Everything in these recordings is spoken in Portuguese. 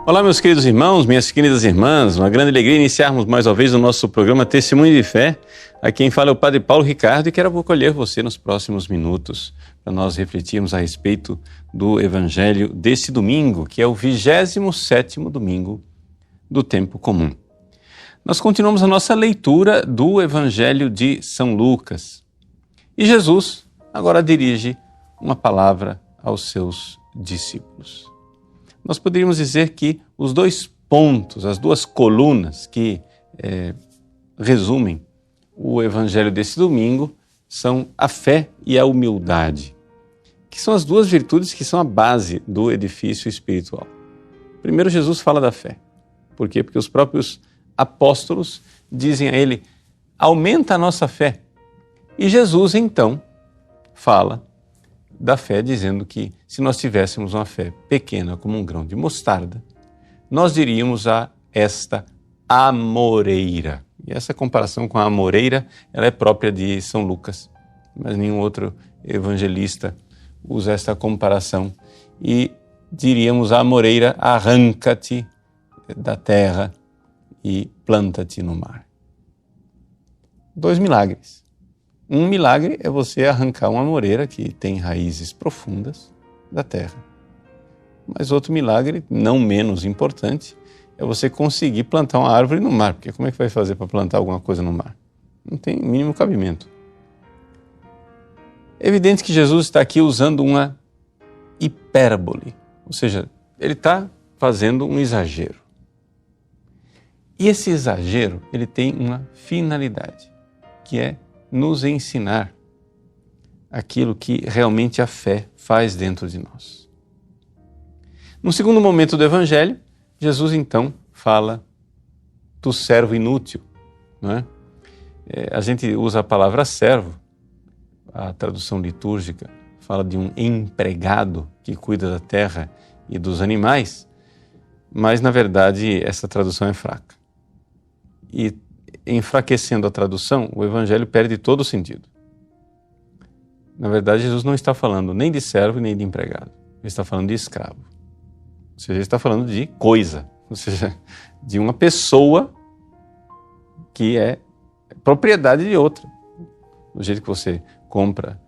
Olá, meus queridos irmãos, minhas queridas irmãs, uma grande alegria iniciarmos mais uma vez o nosso programa Testemunho de Fé. Aqui quem fala é o Padre Paulo Ricardo e quero acolher você nos próximos minutos para nós refletirmos a respeito do Evangelho desse domingo, que é o 27º domingo do tempo comum. Nós continuamos a nossa leitura do Evangelho de São Lucas e Jesus agora dirige uma palavra aos seus discípulos. Nós poderíamos dizer que os dois pontos, as duas colunas que resumem o Evangelho desse domingo são a fé e a humildade, que são as duas virtudes que são a base do edifício espiritual. Primeiro, Jesus fala da fé. Por quê? Porque os próprios apóstolos dizem a ele, aumenta a nossa fé. E Jesus, então, fala da fé, dizendo que se nós tivéssemos uma fé pequena como um grão de mostarda, nós diríamos a esta amoreira. E essa comparação com a amoreira, ela é própria de São Lucas, mas nenhum outro evangelista usa esta comparação. E diríamos a amoreira, arranca-te da terra e planta-te no mar. Dois milagres. Um milagre é você arrancar uma amoreira que tem raízes profundas da terra. Mas outro milagre, não menos importante, é você conseguir plantar uma árvore no mar. Porque como é que vai fazer para plantar alguma coisa no mar? Não tem mínimo cabimento. É evidente que Jesus está aqui usando uma hipérbole. Ou seja, ele está fazendo um exagero. E esse exagero, ele tem uma finalidade, que é nos ensinar aquilo que realmente a fé faz dentro de nós. No segundo momento do Evangelho, Jesus então fala do servo inútil, não é? A gente usa a palavra servo, a tradução litúrgica fala de um empregado que cuida da terra e dos animais, mas na verdade essa tradução é fraca. E enfraquecendo a tradução, o Evangelho perde todo o sentido. Na verdade, Jesus não está falando nem de servo nem de empregado. Ele está falando de escravo. Ou seja, ele está falando de coisa. Ou seja, de uma pessoa que é propriedade de outra. Do jeito que você compra,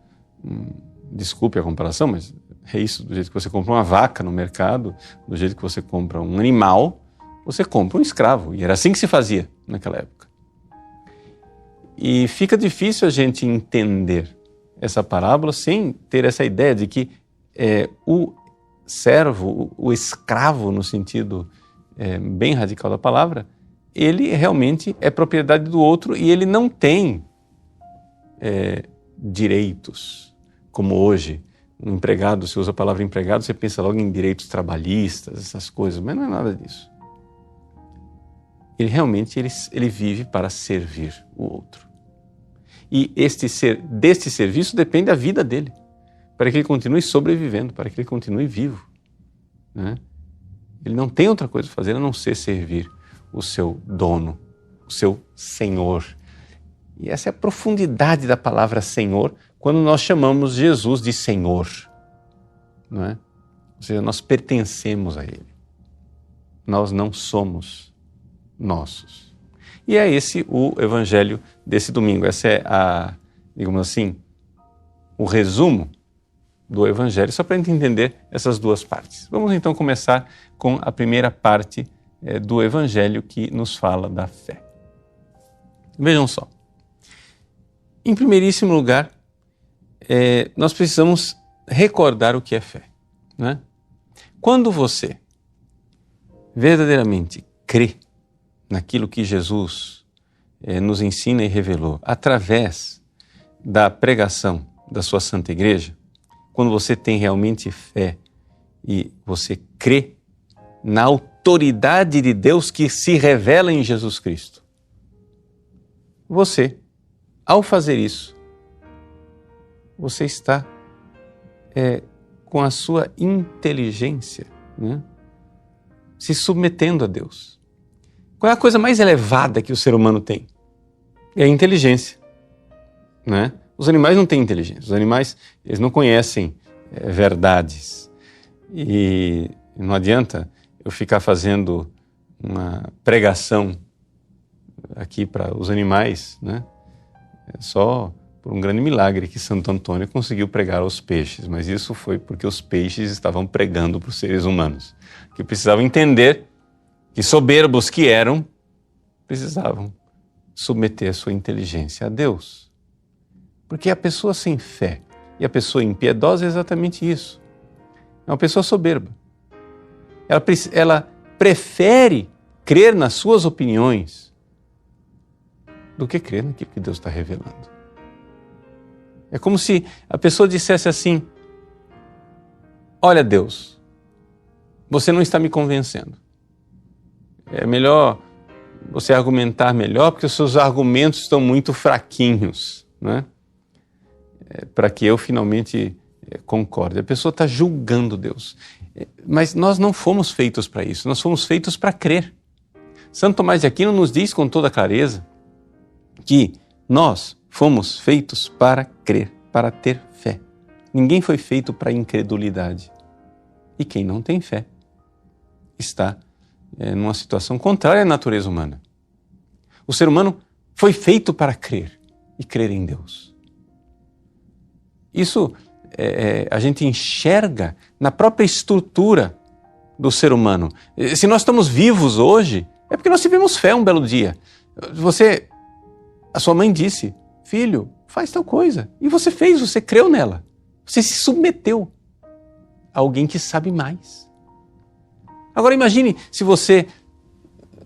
desculpe a comparação, mas é isso, do jeito que você compra uma vaca no mercado, do jeito que você compra um animal, você compra um escravo. E era assim que se fazia naquela época. E fica difícil a gente entender essa parábola sem ter essa ideia de que o servo, o escravo, no sentido bem radical da palavra, ele realmente é propriedade do outro e ele não tem direitos, como hoje. Um empregado, você usa a palavra empregado, você pensa logo em direitos trabalhistas, essas coisas, mas não é nada disso. Ele realmente ele vive para servir o outro. E deste serviço depende a vida dele, para que ele continue sobrevivendo, para que ele continue vivo, né? Ele não tem outra coisa a fazer a não ser servir o seu dono, o seu Senhor. E essa é a profundidade da palavra Senhor, quando nós chamamos Jesus de Senhor, não é? Ou seja, nós pertencemos a Ele. Nós não somos nossos. E é esse o Evangelho desse domingo. Essa é digamos assim, o resumo do Evangelho, só para a gente entender essas duas partes. Vamos então começar com a primeira parte do Evangelho que nos fala da fé. Vejam só. Em primeiríssimo lugar, nós precisamos recordar o que é fé, né? Quando você verdadeiramente crê naquilo que Jesus nos ensina e revelou através da pregação da sua Santa Igreja, quando você tem realmente fé e você crê na autoridade de Deus que se revela em Jesus Cristo, você, ao fazer isso, você está com a sua inteligência, né, se submetendo a Deus. Qual é a coisa mais elevada que o ser humano tem? É a inteligência, né? Os animais não têm inteligência. Os animais, eles não conhecem verdades. E não adianta eu ficar fazendo uma pregação aqui para os animais, né? É só por um grande milagre que Santo Antônio conseguiu pregar aos peixes, mas isso foi porque os peixes estavam pregando para os seres humanos, que precisavam entender que soberbos que eram, precisavam submeter a sua inteligência a Deus. Porque a pessoa sem fé e a pessoa impiedosa é exatamente isso. É uma pessoa soberba. Ela prefere crer nas suas opiniões do que crer naquilo que Deus está revelando. É como se a pessoa dissesse assim: olha, Deus, você não está me convencendo. É melhor você argumentar melhor, porque os seus argumentos estão muito fraquinhos, né? Para que eu finalmente concorde. A pessoa está julgando Deus. Mas nós não fomos feitos para isso, nós fomos feitos para crer. Santo Tomás de Aquino nos diz com toda clareza que nós fomos feitos para crer, para ter fé. Ninguém foi feito para incredulidade. E quem não tem fé está numa situação contrária à natureza humana. O ser humano foi feito para crer e crer em Deus. Isso a gente enxerga na própria estrutura do ser humano. Se nós estamos vivos hoje, é porque nós tivemos fé um belo dia. A sua mãe disse: filho, faz tal coisa. E você fez, você creu nela. Você se submeteu a alguém que sabe mais. Agora imagine se você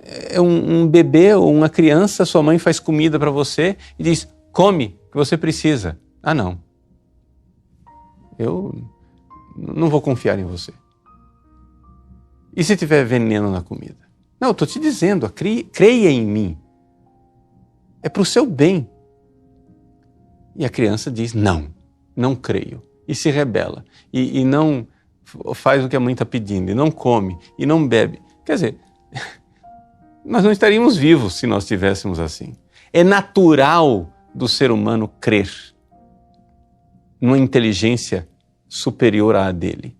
é um bebê ou uma criança, sua mãe faz comida para você e diz: come, que você precisa. Ah, não. Eu não vou confiar em você. E se tiver veneno na comida? Não, eu estou te dizendo, creia em mim. É para o seu bem. E a criança diz: não creio. E se rebela. E não faz o que a mãe está pedindo. E não come. E não bebe. Quer dizer, nós não estaríamos vivos se nós estivéssemos assim. É natural do ser humano crer numa inteligência superior à dele.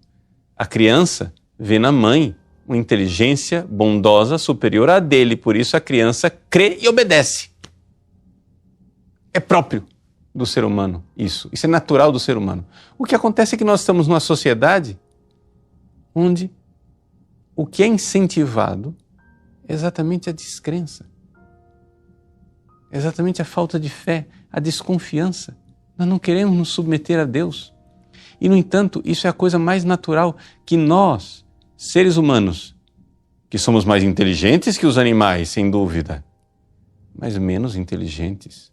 A criança vê na mãe uma inteligência bondosa superior à dele, por isso a criança crê e obedece. É próprio do ser humano isso é natural do ser humano. O que acontece é que nós estamos numa sociedade onde o que é incentivado é exatamente a descrença, é exatamente a falta de fé, a desconfiança. Nós não queremos nos submeter a Deus. E, no entanto, isso é a coisa mais natural que nós, seres humanos, que somos mais inteligentes que os animais, sem dúvida, mas menos inteligentes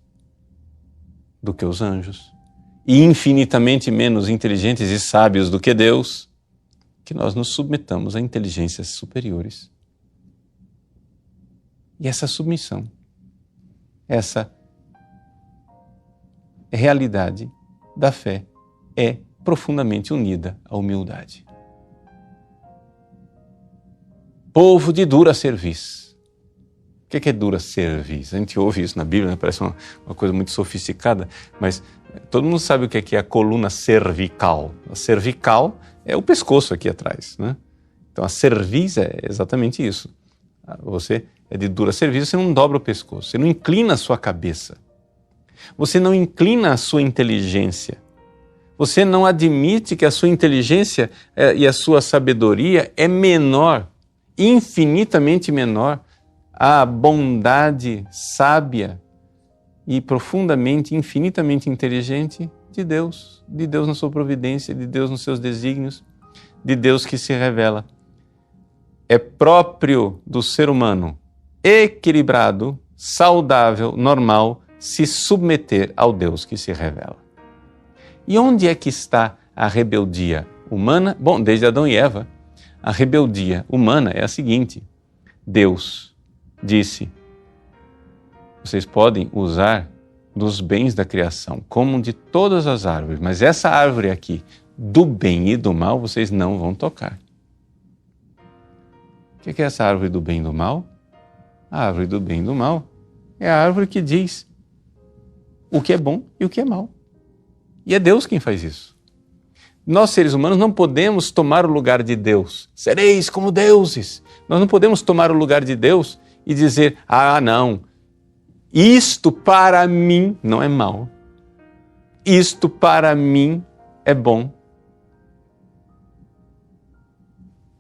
do que os anjos, e infinitamente menos inteligentes e sábios do que Deus, que nós nos submetamos a inteligências superiores. E essa submissão, essa realidade da fé é profundamente unida à humildade. Povo de dura cerviz. O que é dura cerviz? A gente ouve isso na Bíblia, né? Parece uma coisa muito sofisticada, mas todo mundo sabe o que é a coluna cervical. A cervical é o pescoço aqui atrás, né? Então a cerviz é exatamente isso. Você é de dura cerviz, você não dobra o pescoço, você não inclina a sua cabeça, você não inclina a sua inteligência. Você não admite que a sua inteligência e a sua sabedoria é menor, infinitamente menor, à bondade sábia e profundamente, infinitamente inteligente de Deus na sua providência, de Deus nos seus desígnios, de Deus que se revela. É próprio do ser humano equilibrado, saudável, normal, se submeter ao Deus que se revela. E onde é que está a rebeldia humana? Bom, desde Adão e Eva, a rebeldia humana é a seguinte: Deus disse: vocês podem usar dos bens da criação, comam de todas as árvores, mas essa árvore aqui, do bem e do mal, vocês não vão tocar. O que é essa árvore do bem e do mal? A árvore do bem e do mal é a árvore que diz o que é bom e o que é mal. E é Deus quem faz isso. Nós, seres humanos, não podemos tomar o lugar de Deus. Sereis como deuses. Nós não podemos tomar o lugar de Deus e dizer, não, isto para mim não é mal. Isto para mim é bom.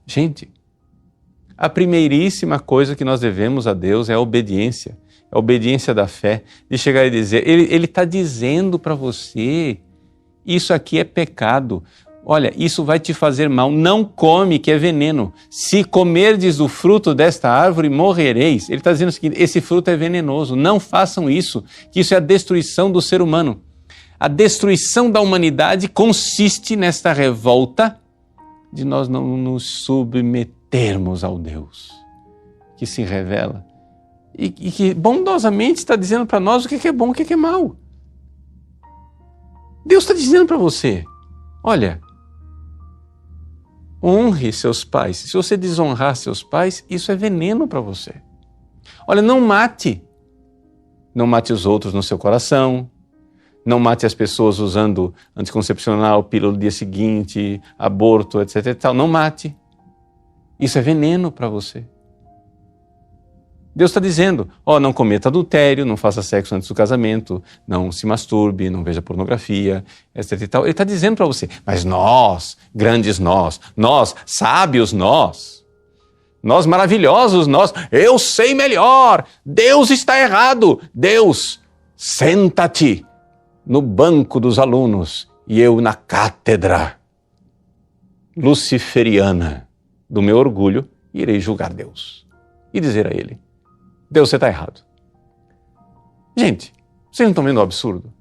Gente, a primeiríssima coisa que nós devemos a Deus é a obediência. É a obediência da fé, de chegar e dizer, Ele está dizendo para você, isso aqui é pecado. Olha, isso vai te fazer mal. Não come, que é veneno. Se comerdes do fruto desta árvore, morrereis. Ele está dizendo o seguinte, esse fruto é venenoso. Não façam isso, que isso é a destruição do ser humano. A destruição da humanidade consiste nesta revolta de nós não nos submetermos ao Deus que se revela e que bondosamente está dizendo para nós o que é bom e o que é mal. Deus está dizendo para você, olha, honre seus pais. Se você desonrar seus pais, isso é veneno para você. Olha, não mate. Não mate os outros no seu coração. Não mate as pessoas usando anticoncepcional, pílula no dia seguinte, aborto, etc. e tal. Não mate. Isso é veneno para você. Deus está dizendo, não cometa adultério, não faça sexo antes do casamento, não se masturbe, não veja pornografia, etc. e tal. Ele está dizendo para você, mas nós, grandes nós, sábios nós maravilhosos nós, eu sei melhor, Deus está errado. Deus, senta-te no banco dos alunos e eu na cátedra luciferiana do meu orgulho irei julgar Deus e dizer a Ele, Deus, você está errado. Gente, vocês não estão vendo o absurdo?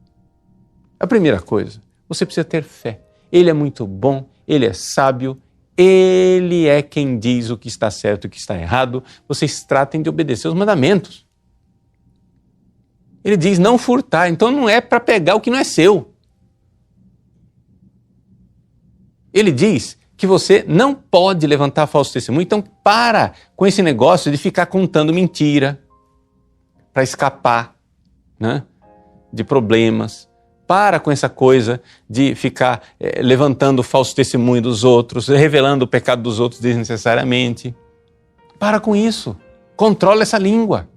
A primeira coisa, você precisa ter fé. Ele é muito bom, Ele é sábio, Ele é quem diz o que está certo e o que está errado. Vocês tratem de obedecer os mandamentos. Ele diz não furtar, então não é para pegar o que não é seu. Ele diz que você não pode levantar falso testemunho, então para com esse negócio de ficar contando mentira para escapar, né, de problemas. Para com essa coisa de ficar levantando falso testemunho dos outros, revelando o pecado dos outros desnecessariamente. Para com isso. Controla essa língua.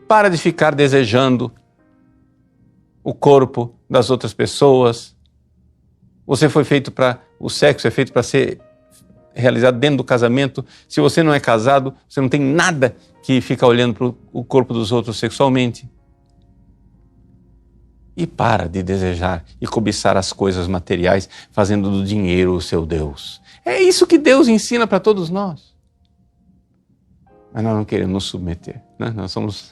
Para de ficar desejando o corpo das outras pessoas. O sexo é feito para ser realizado dentro do casamento. Se você não é casado, você não tem nada que fica olhando para o corpo dos outros sexualmente. E para de desejar e cobiçar as coisas materiais, fazendo do dinheiro o seu Deus. É isso que Deus ensina para todos nós. Mas nós não queremos nos submeter, né? Nós somos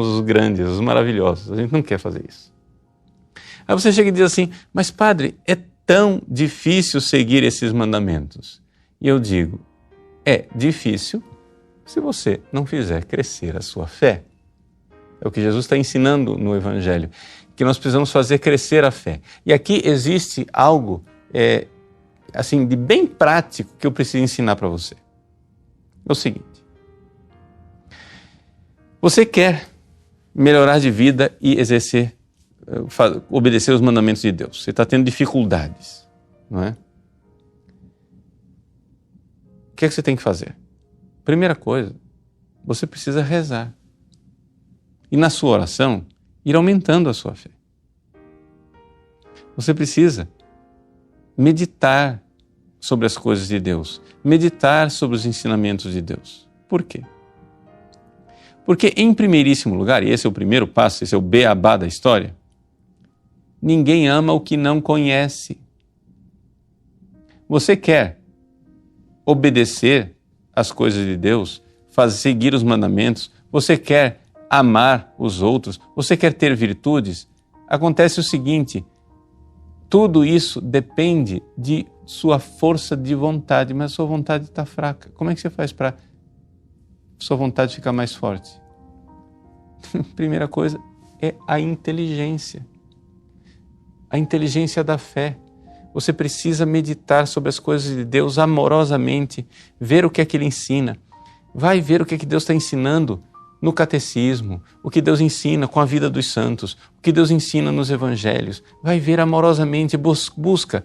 os grandes, os maravilhosos. A gente não quer fazer isso. Aí você chega e diz assim, mas padre, é tão difícil seguir esses mandamentos. E eu digo, é difícil se você não fizer crescer a sua fé. É o que Jesus está ensinando no Evangelho, que nós precisamos fazer crescer a fé. E aqui existe algo assim, de bem prático que eu preciso ensinar para você. É o seguinte, você quer melhorar de vida e obedecer os mandamentos de Deus. Você está tendo dificuldades, não é? O que é que você tem que fazer? Primeira coisa, você precisa rezar. E na sua oração, ir aumentando a sua fé. Você precisa meditar sobre as coisas de Deus, meditar sobre os ensinamentos de Deus. Por quê? Porque, em primeiríssimo lugar, e esse é o primeiro passo, esse é o beabá da história, ninguém ama o que não conhece. Você quer obedecer às coisas de Deus, seguir os mandamentos, você quer amar os outros, você quer ter virtudes, acontece o seguinte, tudo isso depende de sua força de vontade, mas a sua vontade está fraca. Como é que você faz para sua vontade ficar mais forte? Primeira coisa é a inteligência da fé. Você precisa meditar sobre as coisas de Deus amorosamente, ver o que é que Ele ensina. Vai ver o que é que Deus está ensinando no catecismo, o que Deus ensina com a vida dos santos, o que Deus ensina nos evangelhos. Vai ver amorosamente, busca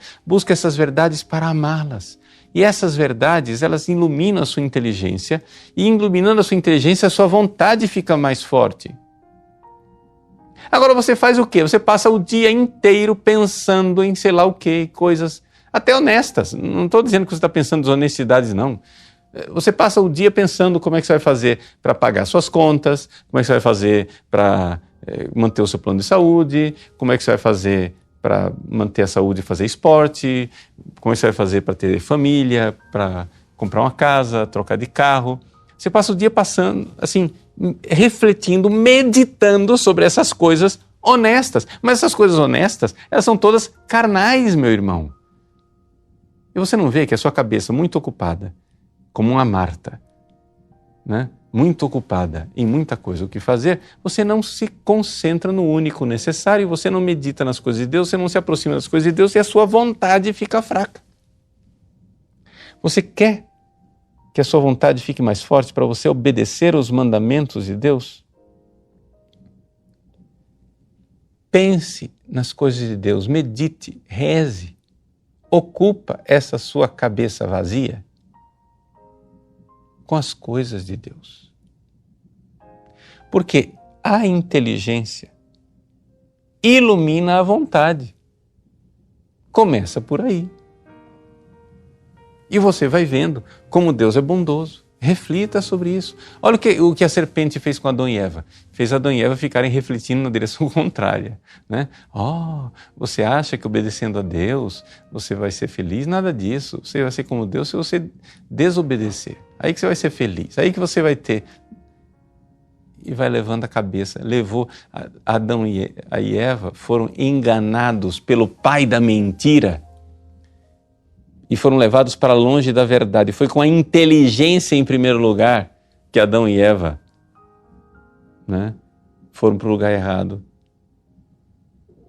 essas verdades para amá-las. E essas verdades, elas iluminam a sua inteligência, e iluminando a sua inteligência, a sua vontade fica mais forte. Agora você faz o quê? Você passa o dia inteiro pensando em sei lá o quê, coisas até honestas. Não estou dizendo que você está pensando em desonestidades, não. Você passa o dia pensando como é que você vai fazer para pagar suas contas, como é que você vai fazer para manter o seu plano de saúde, como é que você vai fazer para manter a saúde e fazer esporte, como é que você vai fazer para ter família, para comprar uma casa, trocar de carro. Você passa o dia passando, assim, refletindo, meditando sobre essas coisas honestas. Mas essas coisas honestas, elas são todas carnais, meu irmão. E você não vê que a sua cabeça muito ocupada, como uma Marta, né? Muito ocupada em muita coisa o que fazer, você não se concentra no único necessário, você não medita nas coisas de Deus, você não se aproxima das coisas de Deus e a sua vontade fica fraca. Você quer que a sua vontade fique mais forte para você obedecer aos mandamentos de Deus? Pense nas coisas de Deus, medite, reze, ocupa essa sua cabeça vazia com as coisas de Deus. Porque a inteligência ilumina a vontade. Começa por aí. E você vai vendo como Deus é bondoso. Reflita sobre isso. Olha o que a serpente fez com Adão e Eva. Fez Adão e Eva ficarem refletindo na direção contrária, né? Você acha que obedecendo a Deus você vai ser feliz? Nada disso. Você vai ser como Deus se você desobedecer. Aí que você vai ser feliz. Aí que você vai ter... E vai levando a cabeça. Levou Adão e Eva, foram enganados pelo pai da mentira e foram levados para longe da verdade. Foi com a inteligência em primeiro lugar que Adão e Eva, né, foram para o lugar errado.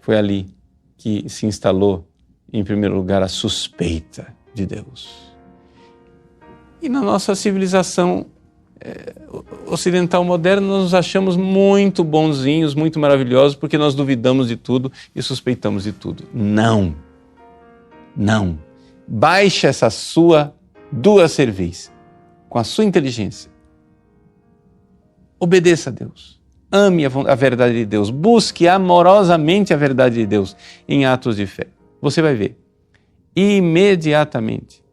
Foi ali que se instalou em primeiro lugar a suspeita de Deus. E na nossa civilização ocidental moderna nós nos achamos muito bonzinhos, muito maravilhosos, porque nós duvidamos de tudo e suspeitamos de tudo. Não. Baixe essa sua dura cerviz com a sua inteligência. Obedeça a Deus. Ame a verdade de Deus. Busque amorosamente a verdade de Deus em atos de fé. Você vai ver. Imediatamente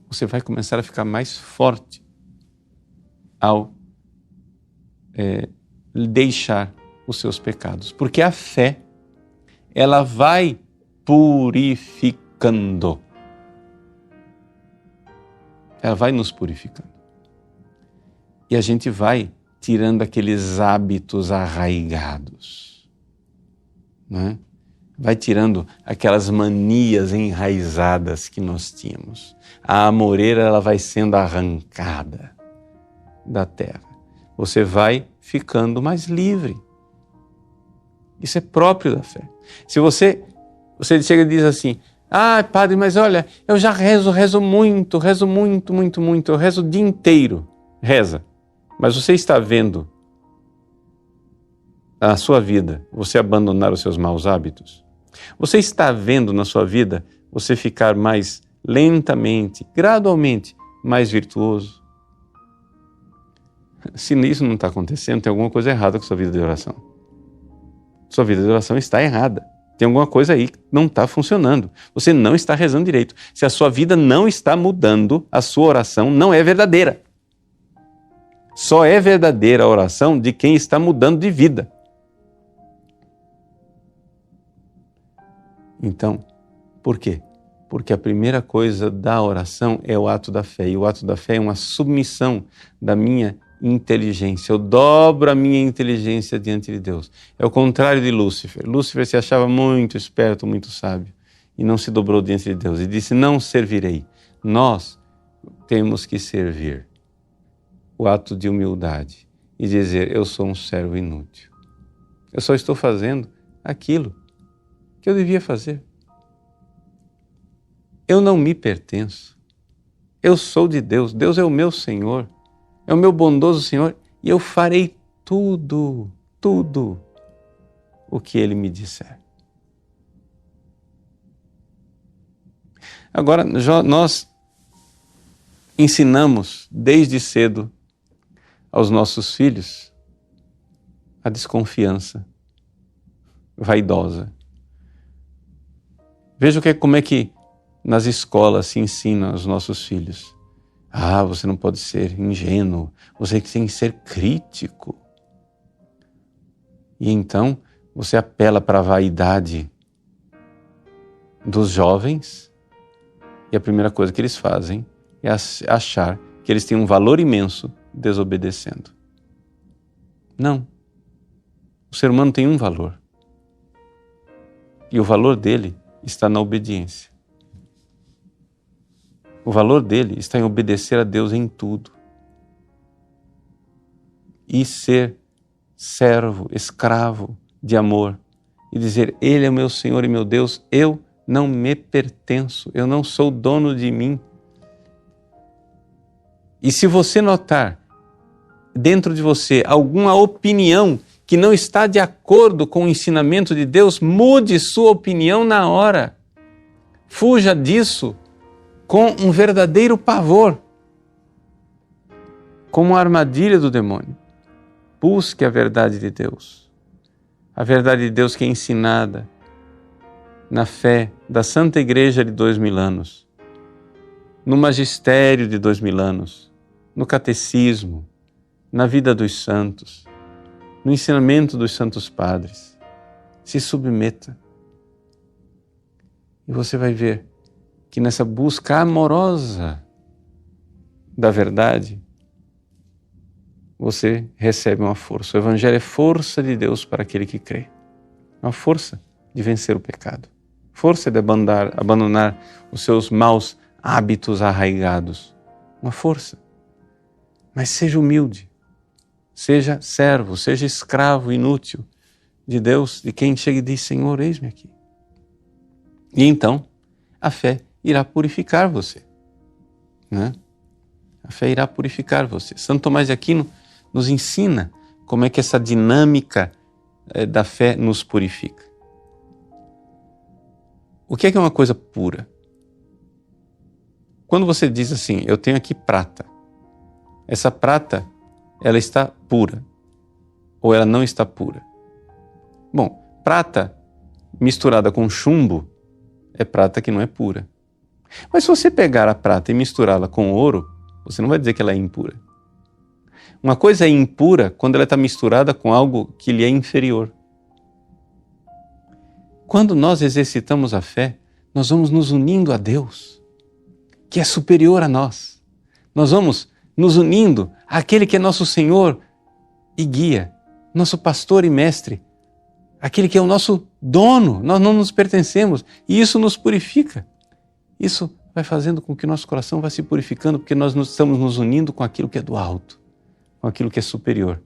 você vai começar a ficar mais forte ao deixar os seus pecados. Porque a fé, ela vai purificando. Ela vai nos purificando. E a gente vai tirando aqueles hábitos arraigados, né? Vai tirando aquelas manias enraizadas que nós tínhamos. A amoreira, ela vai sendo arrancada da terra. Você vai ficando mais livre. Isso é próprio da fé. Se você chega e diz assim: padre, mas olha, eu já rezo muito, eu rezo o dia inteiro. Reza. Mas você está vendo na sua vida você abandonar os seus maus hábitos? Você está vendo na sua vida você ficar mais lentamente, gradualmente, mais virtuoso? Se isso não está acontecendo, tem alguma coisa errada com a sua vida de oração. Sua vida de oração está errada. Tem alguma coisa aí que não está funcionando. Você não está rezando direito. Se a sua vida não está mudando, a sua oração não é verdadeira. Só é verdadeira a oração de quem está mudando de vida. Então, por quê? Porque a primeira coisa da oração é o ato da fé. E o ato da fé é uma submissão da minha inteligência. Eu dobro a minha inteligência diante de Deus. É o contrário de Lúcifer. Lúcifer se achava muito esperto, muito sábio e não se dobrou diante de Deus e disse: não servirei. Nós temos que servir. O ato de humildade e dizer: eu sou um servo inútil. Eu só estou fazendo aquilo que eu devia fazer. Eu não me pertenço. Eu sou de Deus. Deus é o meu Senhor. É o meu bondoso Senhor e eu farei tudo o que ele me disser. Agora, nós ensinamos desde cedo aos nossos filhos a desconfiança vaidosa. Veja como é que nas escolas se ensina aos nossos filhos. Você não pode ser ingênuo, você tem que ser crítico. E então você apela para a vaidade dos jovens e a primeira coisa que eles fazem é achar que eles têm um valor imenso desobedecendo. Não. O ser humano tem um valor. E o valor dele está na obediência. O valor dele está em obedecer a Deus em tudo. E ser servo, escravo de amor. E dizer, Ele é o meu Senhor e meu Deus, eu não me pertenço, eu não sou dono de mim. E se você notar dentro de você alguma opinião que não está de acordo com o ensinamento de Deus, mude sua opinião na hora. Fuja disso com um verdadeiro pavor, como uma armadilha do demônio. Busque a verdade de Deus. A verdade de Deus que é ensinada na fé da Santa Igreja de 2000 anos, no magistério de 2000 anos, no catecismo, na vida dos santos, no ensinamento dos santos padres. Se submeta. E você vai ver que nessa busca amorosa da verdade, você recebe uma força. O Evangelho é força de Deus para aquele que crê. Uma força de vencer o pecado. Força de abandonar os seus maus hábitos arraigados. Uma força. Mas seja humilde. Seja servo, seja escravo inútil de Deus, de quem chega e diz, Senhor, eis-me aqui. E então, a fé irá purificar você. Né? A fé irá purificar você. Santo Tomás de Aquino nos ensina como é que essa dinâmica da fé nos purifica. O que é uma coisa pura? Quando você diz assim, eu tenho aqui prata, essa prata, ela está pura ou ela não está pura? Bom, prata misturada com chumbo é prata que não é pura. Mas se você pegar a prata e misturá-la com ouro, você não vai dizer que ela é impura. Uma coisa é impura quando ela está misturada com algo que lhe é inferior. Quando nós exercitamos a fé, nós vamos nos unindo a Deus, que é superior a nós. Nós vamos nos unindo àquele que é nosso Senhor e guia, nosso pastor e mestre, aquele que é o nosso dono. Nós não nos pertencemos e isso nos purifica. Isso vai fazendo com que o nosso coração vá se purificando, porque nós estamos nos unindo com aquilo que é do alto, com aquilo que é superior.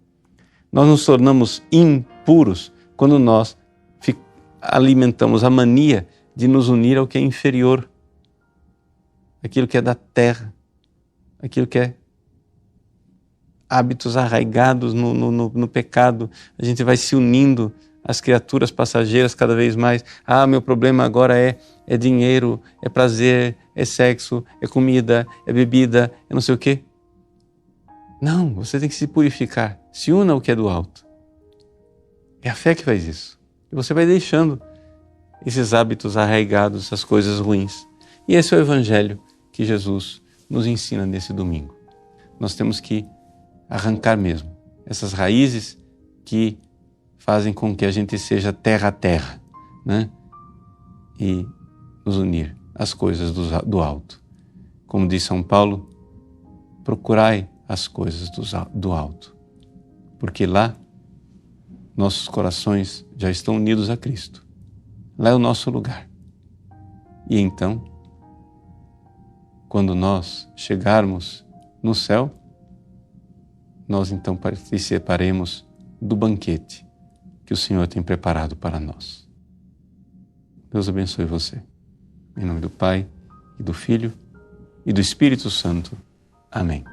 Nós nos tornamos impuros quando nós alimentamos a mania de nos unir ao que é inferior, aquilo que é da terra, aquilo que é hábitos arraigados no pecado. A gente vai se unindo às criaturas passageiras cada vez mais. Meu problema agora é dinheiro, é prazer, é sexo, é comida, é bebida, é não sei o quê. Não, você tem que se purificar. Se una ao que é do alto. É a fé que faz isso. E você vai deixando esses hábitos arraigados, essas coisas ruins. E esse é o Evangelho que Jesus nos ensina nesse domingo. Nós temos que arrancar mesmo essas raízes que fazem com que a gente seja terra a terra, né? E nos unir às coisas do alto. Como diz São Paulo, procurai as coisas do alto, porque lá nossos corações já estão unidos a Cristo. Lá é o nosso lugar. E então, quando nós chegarmos no céu, nós então participaremos do banquete que o Senhor tem preparado para nós. Deus abençoe você. Em nome do Pai, e do Filho, e do Espírito Santo. Amém.